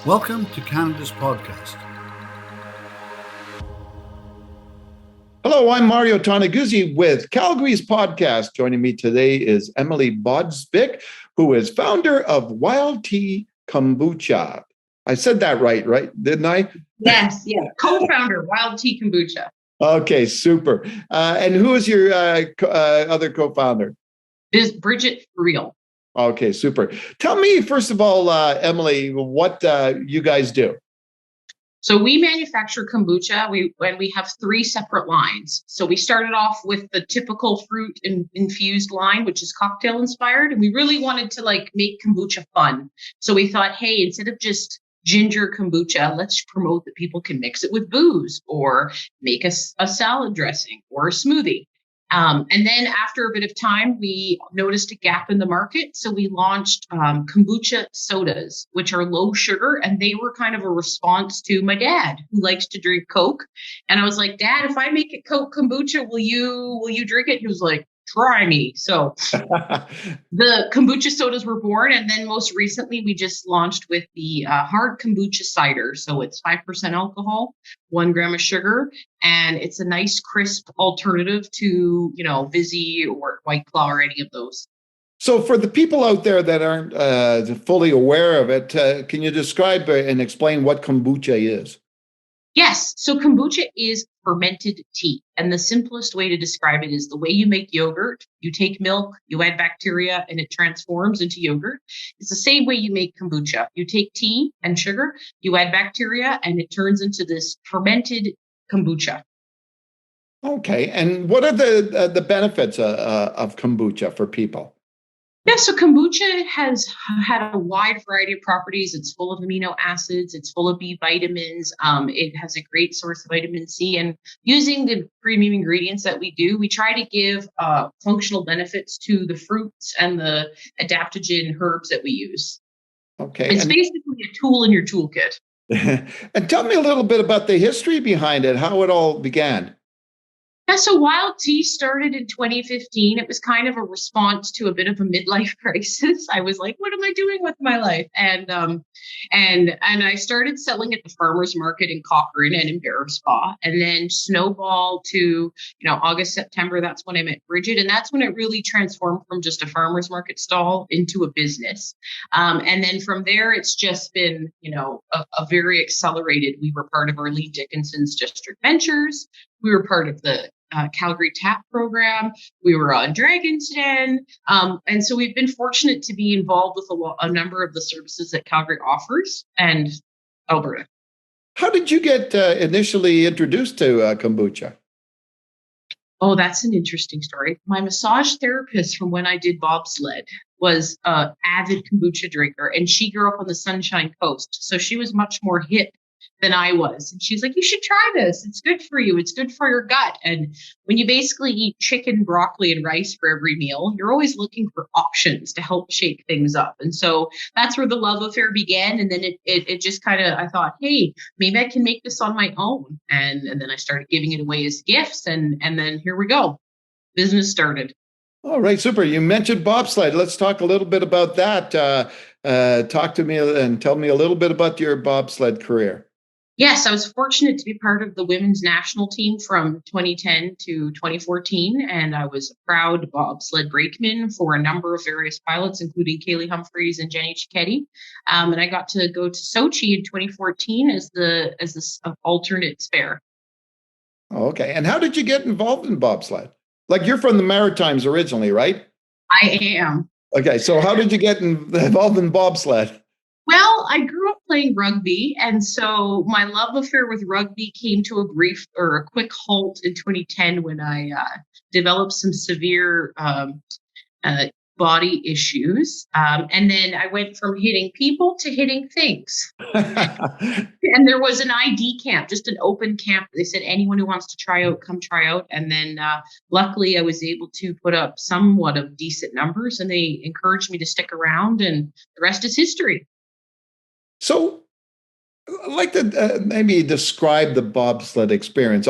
Welcome to Canada's podcast. Hello, I'm Mario Toneguzzi with Calgary's podcast. Joining me today is Emily Bodsbick, who is founder of Wild Tea Kombucha. I said that right, didn't I? Yes. Co-founder, Wild Tea Kombucha. Okay, super. And who is your other co-founder? This Bridget Real. Okay, super. Tell me, first of all, Emily, what you guys do. So we manufacture kombucha. We have three separate lines. So we started off with the typical fruit infused line, which is cocktail inspired, and we really wanted to make kombucha fun. So we thought, hey, instead of just ginger kombucha, let's promote that people can mix it with booze or make a salad dressing or a smoothie. And then after a bit of time, we noticed a gap in the market. So we launched kombucha sodas, which are low sugar. And they were kind of a response to my dad, who likes to drink Coke. And I was like, Dad, if I make it Coke kombucha, will you drink it? He was like, try me. So the kombucha sodas were born. And then most recently, we just launched with the hard kombucha cider. So it's 5% alcohol, 1 gram of sugar. And it's a nice, crisp alternative to, Vizzy or White Claw or any of those. So for the people out there that aren't fully aware of it, can you describe and explain what kombucha is? Yes. So kombucha is fermented tea. And the simplest way to describe it is the way you make yogurt. You take milk, you add bacteria, and it transforms into yogurt. It's the same way you make kombucha. You take tea and sugar, you add bacteria, and it turns into this fermented kombucha. Okay. And what are the benefits of kombucha for people? Yeah, so kombucha has had a wide variety of properties. It's full of amino acids. It's full of B vitamins. It has a great source of vitamin C. And using the premium ingredients that we do, we try to give functional benefits to the fruits and the adaptogen herbs that we use. Okay. It's basically a tool in your toolkit. And tell me a little bit about the history behind it, how it all began. Yeah, so Wild Tea started in 2015. It was kind of a response to a bit of a midlife crisis. I was like, what am I doing with my life? And I started selling at the farmers market in Cochrane and in Bearspaw, and then snowballed to, August, September. That's when I met Bridget. And that's when it really transformed from just a farmers market stall into a business. And then from there, it's just been, a very accelerated. We were part of Arlene Dickinson's District Ventures. We were part of the Calgary TAP program. We were on Dragon's Den. And so we've been fortunate to be involved with a number of the services that Calgary offers and Alberta. How did you get initially introduced to kombucha? Oh, that's an interesting story. My massage therapist from when I did bobsled was an avid kombucha drinker, and she grew up on the Sunshine Coast. So she was much more hip than I was. And she's like, you should try this. It's good for you. It's good for your gut. And when you basically eat chicken, broccoli, and rice for every meal, you're always looking for options to help shake things up. And so that's where the love affair began. And then it just kind of, I thought, hey, maybe I can make this on my own. And then I started giving it away as gifts. And then here we go. Business started. All right, super. You mentioned bobsled. Let's talk a little bit about that. Talk to me and tell me a little bit about your bobsled career. Yes, I was fortunate to be part of the women's national team from 2010 to 2014, and I was a proud bobsled brakeman for a number of various pilots, including Kaylee Humphreys and Jenny Cicchetti. And I got to go to Sochi in 2014 as the alternate spare. Okay, and how did you get involved in bobsled? Like, you're from the Maritimes originally, right? I am. Okay, so how did you get involved in bobsled? Well, I grew up playing rugby, and so my love affair with rugby came to a quick halt in 2010 when I developed some severe body issues. And then I went from hitting people to hitting things. And there was an ID camp, just an open camp. They said, anyone who wants to try out, come try out. And then luckily I was able to put up somewhat of decent numbers, and they encouraged me to stick around, and the rest is history. So I'd like to maybe describe the bobsled experience.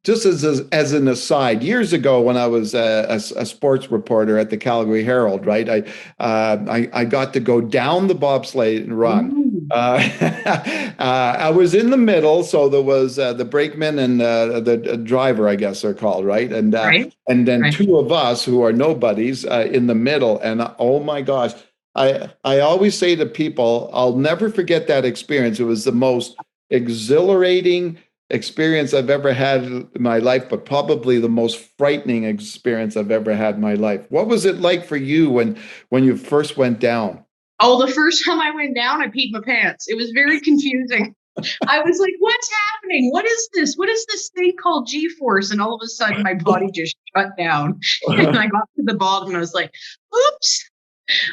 Just as an aside, years ago when I was a sports reporter at the Calgary Herald, right, I got to go down the bobsleigh and run. I was in the middle, so there was the brakeman and the driver, I guess they're called, right? Right. And then Right. two of us who are nobodies in the middle. And oh my gosh, I always say to people, I'll never forget that experience. It was the most exhilarating experience I've ever had in my life, but probably the most frightening experience I've ever had in my life. What was it like for you when you first went down? Oh, the first time I went down, I peed my pants. It was very confusing. I was like, what's happening? What is this? What is this thing called G-force? And all of a sudden my body just shut down. And I got to the bottom and I was like, oops.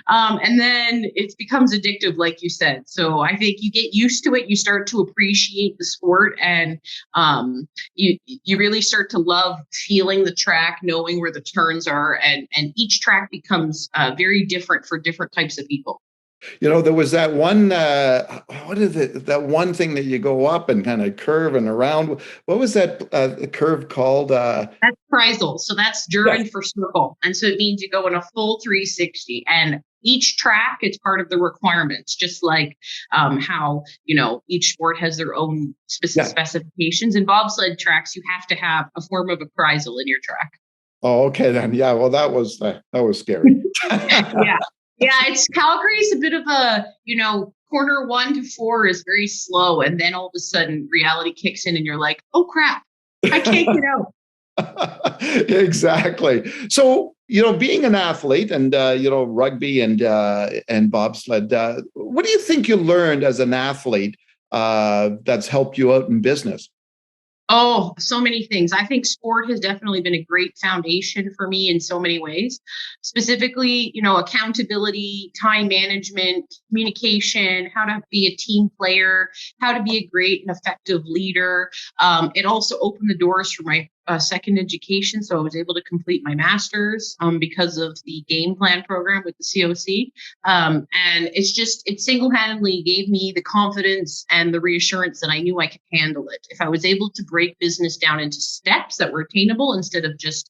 And then it becomes addictive, like you said. So I think you get used to it. You start to appreciate the sport, and you really start to love feeling the track, knowing where the turns are, and each track becomes very different for different types of people. There was that one, what is it? That one thing that you go up and kind of curve and around. What was that curve called? That's appraisal. So that's German Yes. for circle. And so it means you go in a full 360. And each track, it's part of the requirements, just like how, each sport has their own specific specifications. In bobsled tracks, you have to have a form of appraisal in your track. Oh, okay then. Yeah. Well, that was scary. Yeah. Yeah, it's Calgary's a bit of a, corner 1 to 4 is very slow. And then all of a sudden reality kicks in and you're like, oh crap, I can't get out. Exactly. So, being an athlete and, rugby and bobsled, what do you think you learned as an athlete that's helped you out in business? Oh, so many things. I think sport has definitely been a great foundation for me in so many ways. Specifically, accountability, time management, communication, how to be a team player, how to be a great and effective leader. It also opened the doors for my second education. So I was able to complete my master's because of the game plan program with the COC. And it single-handedly gave me the confidence and the reassurance that I knew I could handle it. If I was able to break business down into steps that were attainable instead of just,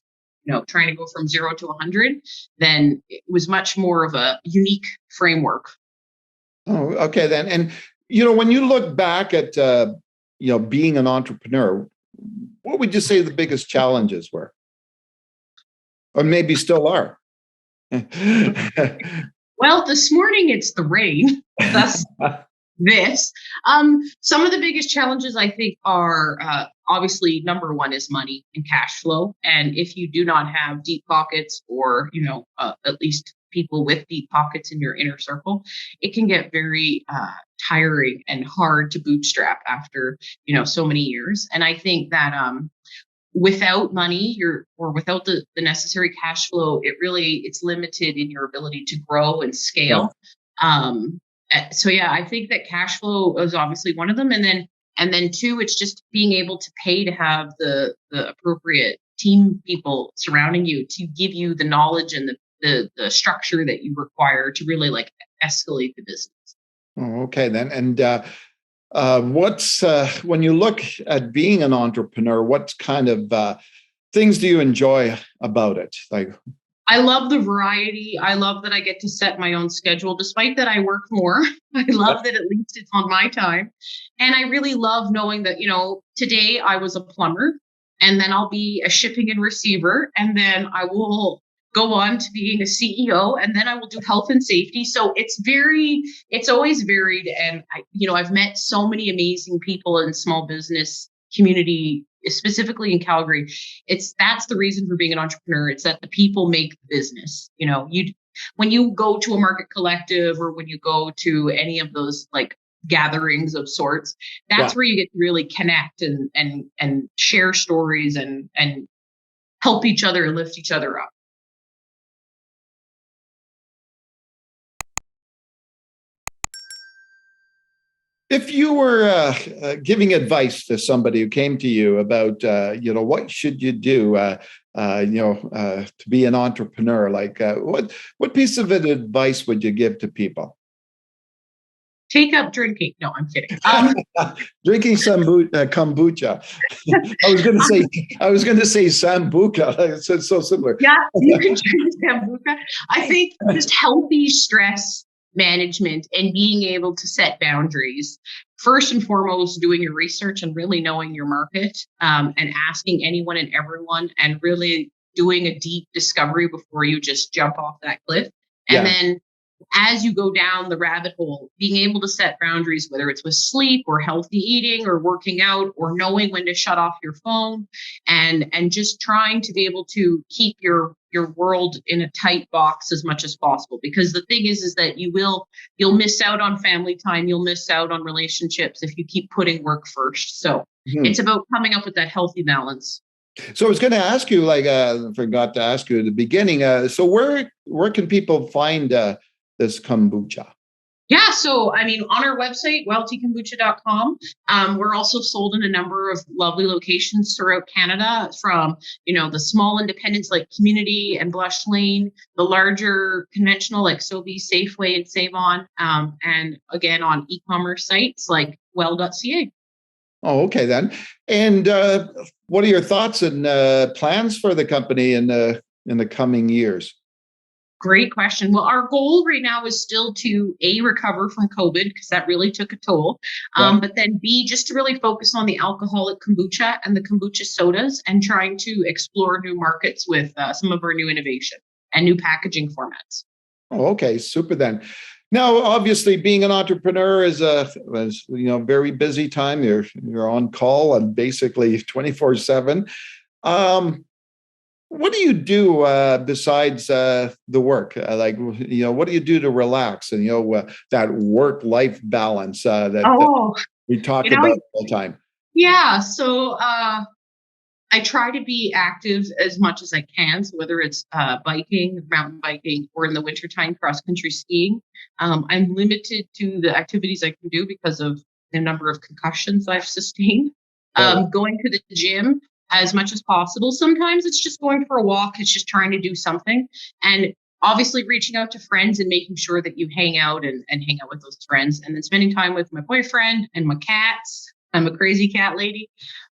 trying to go from 0 to 100, then it was much more of a unique framework. Oh, okay then. And, when you look back at, being an entrepreneur, what would you say the biggest challenges were? Or maybe still are? Well, this morning it's the rain. Thus, this. Some of the biggest challenges I think are obviously number one is money and cash flow. And if you do not have deep pockets or, at least people with deep pockets in your inner circle, it can get very tiring and hard to bootstrap after, so many years. And I think that without money or without the necessary cash flow, it's limited in your ability to grow and scale. Yeah. So yeah, I think that cash flow is obviously one of them. And then two, it's just being able to pay to have the appropriate team people surrounding you to give you the knowledge and the structure that you require to really escalate the business. Oh, okay then. And what's when you look at being an entrepreneur, what kind of things do you enjoy about it? I love the variety. I love that I get to set my own schedule, despite that I work more. I love that at least it's on my time. And I really love knowing that, today I was a plumber, and then I'll be a shipping and receiver, and then I will go on to being a CEO, and then I will do health and safety. So it's always varied. And I've met so many amazing people in small business community, specifically in Calgary. That's the reason for being an entrepreneur. It's that the people make the business. When you go to a market collective or when you go to any of those gatherings of sorts, that's where you get to really connect and share stories and help each other and lift each other up. If you were giving advice to somebody who came to you about, what should you do, to be an entrepreneur, what piece of advice would you give to people? Take up drinking. No, I'm kidding. Drinking some kombucha. I was going to say sambuca. It's so similar. Yeah, you can drink sambuca. I think just healthy stress management and being able to set boundaries. First and foremost, doing your research and really knowing your market, and asking anyone and everyone and really doing a deep discovery before you just jump off that cliff. And Yeah. then as you go down the rabbit hole, being able to set boundaries, whether it's with sleep or healthy eating or working out or knowing when to shut off your phone, and just trying to be able to keep your world in a tight box as much as possible. Because the thing is that you'll miss out on family time, you'll miss out on relationships if you keep putting work first. So it's about coming up with that healthy balance. So I was going to ask you, like, forgot to ask you at the beginning. So where can people find this kombucha? Yeah, so I mean, on our website, wildteakombucha.com, we're also sold in a number of lovely locations throughout Canada, from the small independents like Community and Blush Lane, the larger conventional like Sobeys, Safeway, and Save On, and again on e-commerce sites like well.ca. Oh, okay then. And what are your thoughts and plans for the company in the coming years? Great question. Well, our goal right now is still to recover from COVID, because that really took a toll. Yeah. But then B, just to really focus on the alcoholic kombucha and the kombucha sodas, and trying to explore new markets with some of our new innovation and new packaging formats. Oh, okay, super then. Now, obviously, being an entrepreneur is a very busy time. You're on call and basically 24/7. What do you do besides the work? What do you do to relax and that work-life balance that we talk about all the time? Yeah. So I try to be active as much as I can. So whether it's biking, mountain biking, or in the wintertime, cross-country skiing. I'm limited to the activities I can do because of the number of concussions I've sustained. Going to the gym as much as possible. Sometimes it's just going for a walk. It's just trying to do something. And obviously reaching out to friends and making sure that you hang out and hang out with those friends. And then spending time with my boyfriend and my cats. I'm a crazy cat lady.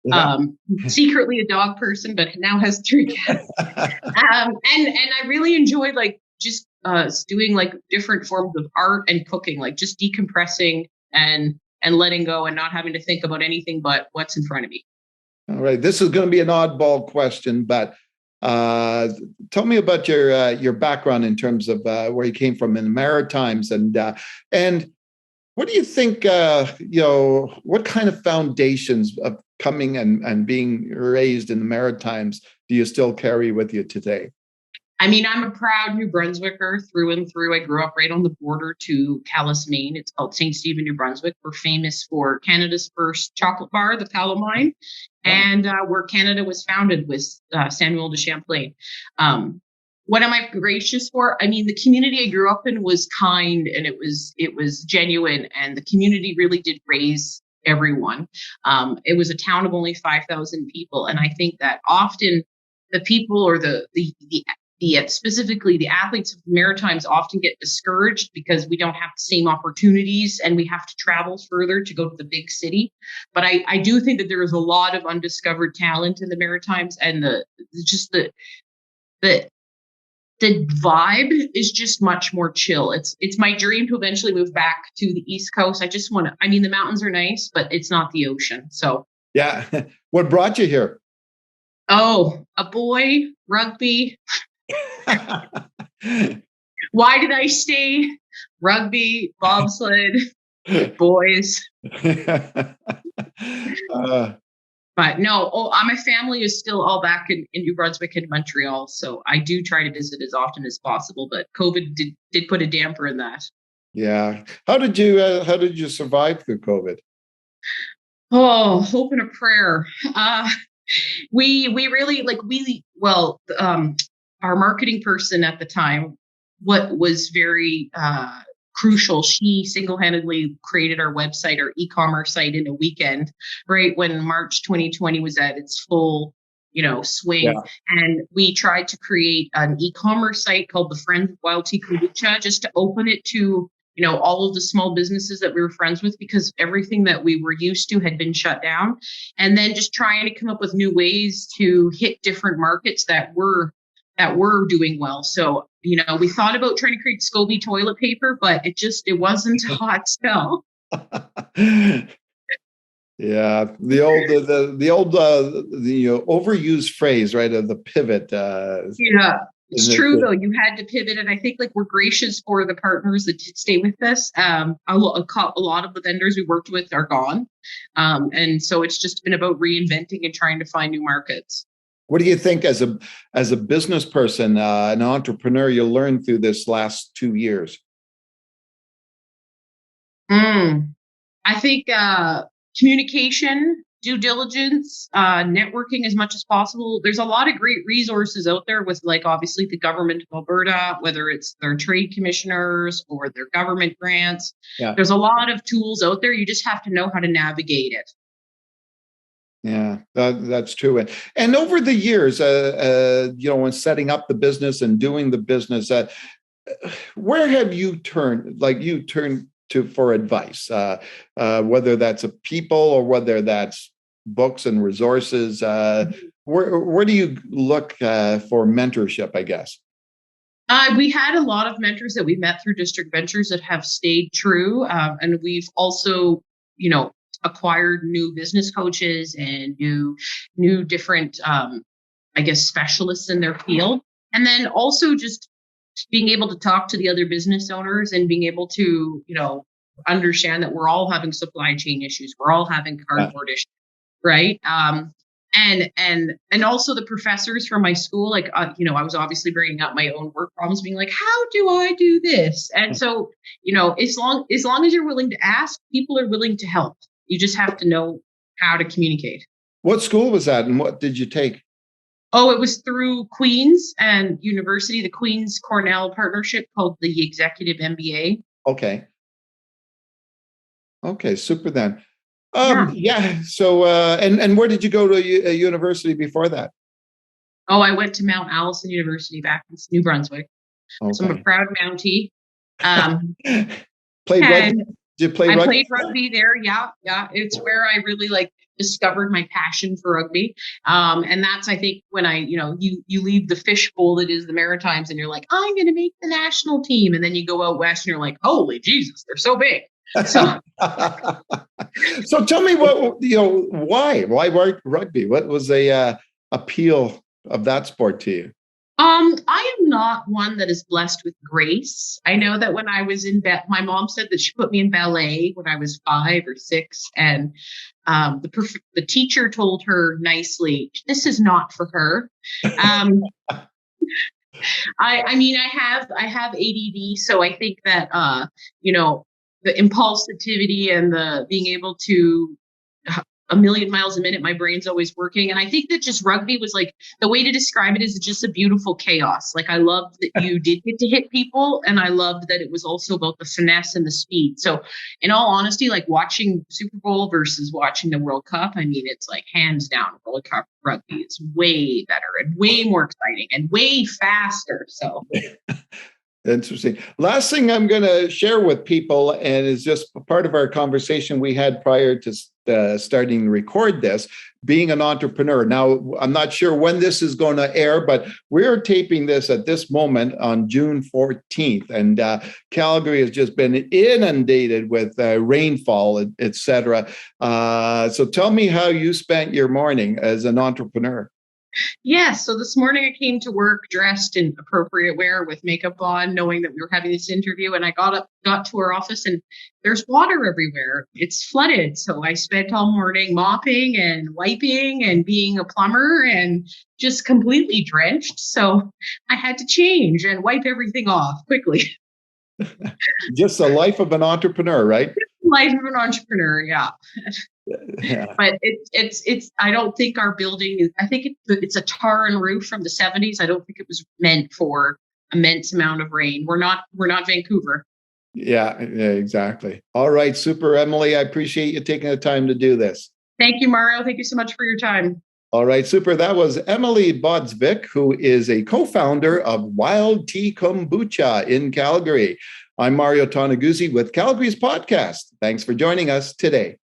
Yeah. Secretly a dog person, but now has 3 cats. And I really enjoy just doing different forms of art and cooking, like just decompressing and letting go and not having to think about anything but what's in front of me. All right. This is going to be an oddball question, but tell me about your background in terms of where you came from in the Maritimes, and what do you think? What kind of foundations of coming and being raised in the Maritimes do you still carry with you today? I mean, I'm a proud New Brunswicker through and through. I grew up right on the border to Calais, Maine. It's called St. Stephen, New Brunswick. We're famous for Canada's first chocolate bar, the Palomine, and where Canada was founded with Samuel de Champlain. What am I gracious for? I mean, the community I grew up in was kind, and it was genuine, and the community really did raise everyone. It was a town of only 5,000 people, and I think that often the people, or specifically the athletes of the Maritimes, often get discouraged because we don't have the same opportunities and we have to travel further to go to the big city. But I do think that there is a lot of undiscovered talent in the Maritimes, and the vibe is just much more chill. It's my dream to eventually move back to the East Coast. I mean, the mountains are nice, but it's not the ocean. So yeah. What brought you here? Oh, a boy, rugby. Why did I stay? Rugby, bobsled, boys. But no, my family is still all back in New Brunswick and Montreal. So I do try to visit as often as possible, but COVID did put a damper in that. Yeah. How did you survive through COVID? Oh, hope and a prayer. We really our marketing person at the time, what was very crucial, she single-handedly created our website, our e-commerce site, in a weekend, right when March 2020 was at its full swing. Yeah. And we tried to create an e-commerce site called the Friends of Wild Tea Kombucha, just to open it to all of the small businesses that we were friends with, because everything that we were used to had been shut down. And then just trying to come up with new ways to hit different markets that were doing well. So we thought about trying to create SCOBY toilet paper, but it wasn't a hot sell. Yeah, the overused phrase, right, of the pivot. Yeah, it's true though. You had to pivot, and I think like we're gracious for the partners that did stay with us. A lot of the vendors we worked with are gone, and so it's just been about reinventing and trying to find new markets. What do you think as a business person, an entrepreneur, you learned through this last 2 years? I think communication, due diligence, networking as much as possible. There's a lot of great resources out there with like obviously the government of Alberta, whether it's their trade commissioners or their government grants. Yeah. There's a lot of tools out there. You just have to know how to navigate it. Yeah, that's true. And over the years, when setting up the business and doing the business, where have you turned? Like you turned to for advice, whether that's of people or whether that's books and resources. Where do you look for mentorship, I guess? We had a lot of mentors that we met through District Ventures that have stayed true. And we've also, acquired new business coaches and new different, specialists in their field. And then also just being able to talk to the other business owners and being able to, understand that we're all having supply chain issues. We're all having cardboard issues, right? And also the professors from my school, like, I was obviously bringing up my own work problems, being like, how do I do this? And so, as long as you're willing to ask, people are willing to help. You just have to know how to communicate. What school was that and what did you take? Oh, it was through Queen's and University, the Queen's Cornell partnership called the Executive MBA. Okay, super then. Yeah. So, and where did you go to a university before that? Oh, I went to Mount Allison University back in New Brunswick. Okay. So I'm a proud Mountie. Played rugby? Did you play rugby? I played rugby there. Yeah. It's where I really discovered my passion for rugby. And that's, I think, when you leave the fishbowl that is the Maritimes and you're like, I'm going to make the national team. And then you go out west and you're like, holy Jesus, they're so big. So, so tell me why rugby? What was the appeal of that sport to you? I am not one that is blessed with grace. I know that when I was in my mom said that she put me in ballet when I was 5 or 6, and the teacher told her nicely, "This is not for her." I have ADD, so I think that the impulsivity and the being able to 1,000,000 miles a minute, my brain's always working. And I think that just rugby was like, the way to describe it is just a beautiful chaos. Like I loved that you did get to hit people, and I loved that it was also about the finesse and the speed. So in all honesty, like watching Super Bowl versus watching the World Cup, it's like hands down World Cup rugby. It's way better and way more exciting and way faster. So interesting. Last thing I'm going to share with people, and is just part of our conversation we had prior to starting to record this, being an entrepreneur. Now, I'm not sure when this is going to air, but we're taping this at this moment on June 14th. And Calgary has just been inundated with rainfall, et cetera. So tell me how you spent your morning as an entrepreneur. Yes. So this morning I came to work dressed in appropriate wear with makeup on, knowing that we were having this interview. And I got to our office and there's water everywhere. It's flooded. So I spent all morning mopping and wiping and being a plumber and just completely drenched. So I had to change and wipe everything off quickly. Just the life of an entrepreneur, right? Life of an entrepreneur. Yeah. But it's I don't think our building is, I think it's a tar and roof from the 70s. I don't think it was meant for immense amount of rain. We're not Vancouver. Yeah, exactly. All right, super, Emily. I appreciate you taking the time to do this. Thank you, Mario. Thank you so much for your time. All right, super. That was Emily Bodsvik, who is a co-founder of Wild Tea Kombucha in Calgary. I'm Mario Toneguzzi with Calgary's podcast. Thanks for joining us today.